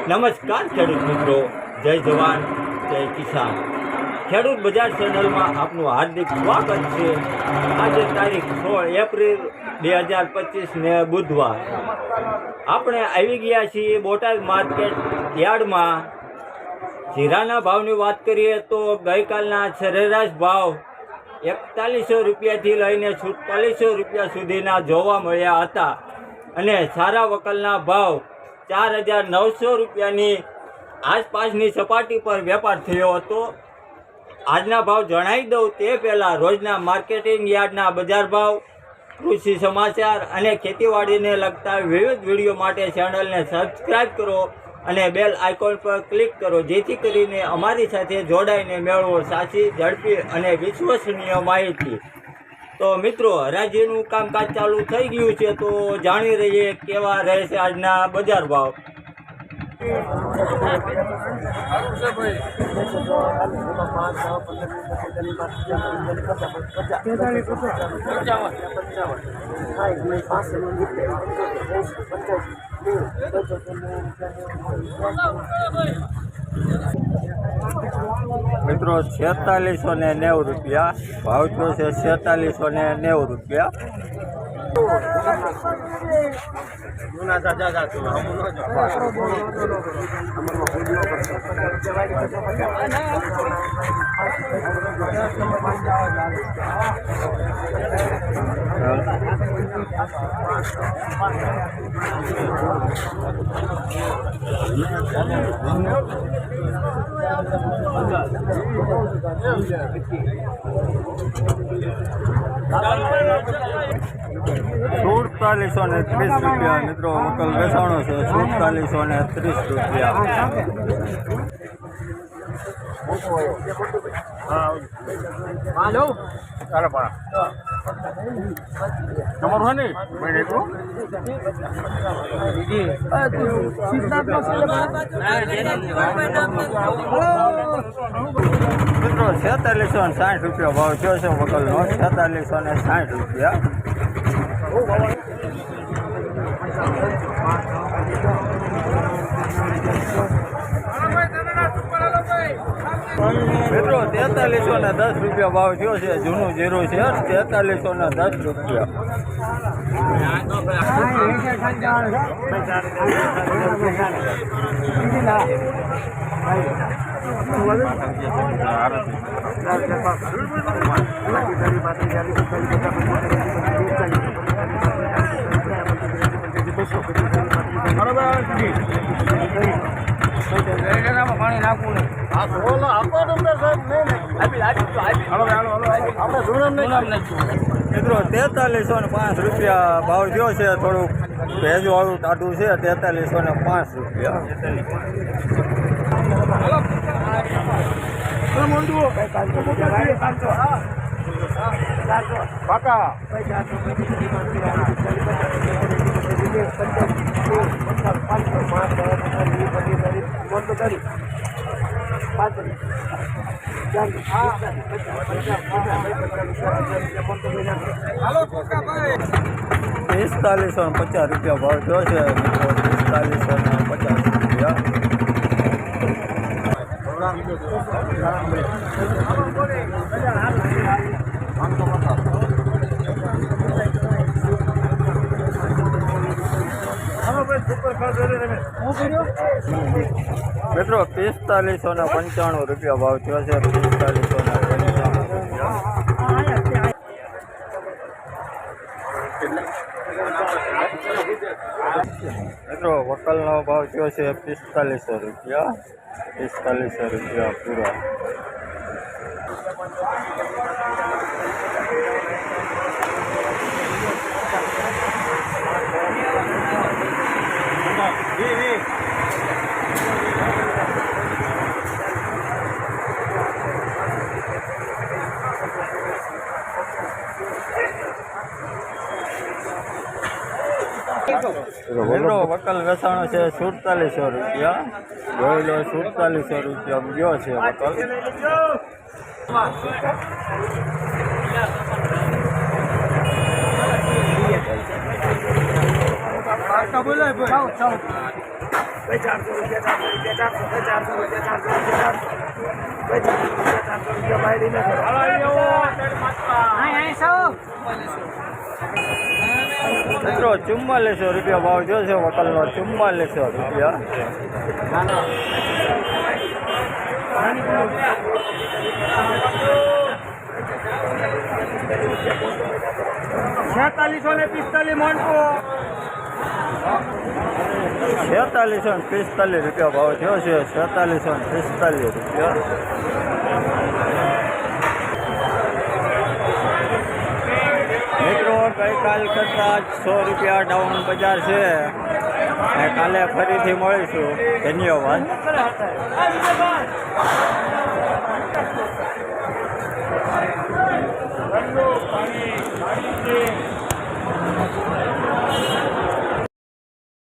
નમસ્કાર ખેડૂત મિત્રો, જય જવાન જય કિસાન. ખેડૂત બજાર ચેનલમાં આપનું હાર્દિક સ્વાગત છે. આજે તારીખ 16 એપ્રિલ 2025 ને બુધવાર. આપણે આવી ગયા છીએ બોટાદ માર્કેટ યાર્ડમાં. જીરાના ભાવની વાત કરીએ તો ગઈકાલના સરેરાશ ભાવ 4100 રૂપિયાથી લઈને 4700 રૂપિયા સુધીના જોવા મળ્યા હતા અને સારા વકલના ભાવ 4900 રૂપિયાની આસપાસની સપાટી પર વેપાર થયો હતો. આજના ભાવ જણાવી દઉં તે પહેલાં રોજના માર્કેટિંગ યાર્ડના બજાર ભાવ, કૃષિ સમાચાર અને ખેતીવાડીને લગતા વિવિધ વિડીયો માટે ચેનલને સબસ્ક્રાઈબ કરો અને બેલ આઇકોન પર ક્લિક કરો, જેથી કરીને અમારી સાથે જોડાઈને મેળવો સાચી, ઝડપી અને વિશ્વસનીય માહિતી. તો મિત્રો, હરાજીનું કામકાજ ચાલુ થઈ ગયું છે, તો જાણી રહીએ કેવા રહેશે આજના બજાર ભાવ. મિત્રો 4690 રૂપિયા ભાવ થયો છે. 4690 રૂપિયા. ₹4730 રૂપિયા મિત્રો વકલ વેચાણો છે. ₹4730 રૂપિયા. તમારું હે મિત્રો 4660 રૂપિયા ભાવ થયો છે વકલનો. 4660 રૂપિયા. મિત્રો 4310 રૂપિયા ભાવ થયો છે. જૂનું જીરું છે 4310 રૂપિયા. પાણી નાખવું મિત્રો 4305 રૂપિયા ભાવ થયો છે. થોડુંક ભેજવાળું ટાઢું છે. 4305 રૂપિયા. ₹4550 રૂપિયા ભાવ થયો છે. 4550 રૂપિયા. મિત્રો 4595 રૂપિયા ભાવ થયો છે. 4595 રૂપિયા. મિત્રો વકલનો ભાવ થયો છે 4500 રૂપિયા. 4500 રૂપિયા પૂરા. મિત્રો વકલ વેચાણો છે 4700 રૂપિયા. જોઈ લો 4700 રૂપિયા ગયો છે વકલ. બોલાય ભાઈ 400 રૂપિયા 400 રૂપિયા 400 રૂપિયા 400 રૂપિયા 400 રૂપિયા ભાઈ લઈને મિત્રો 4400 રૂપિયા ભાવ જોશે વકલનો 4400 રૂપિયા. 4645 મોનપો 4645 રૂપિયા ભાવ થયો છે. 4645 રૂપિયા. મિત્રો ગઈકાલ કરતાં 100 રૂપિયા ડાઉન બજાર છે અને કાલે ફરીથી મળીશું. ધન્યવાદ. પાણી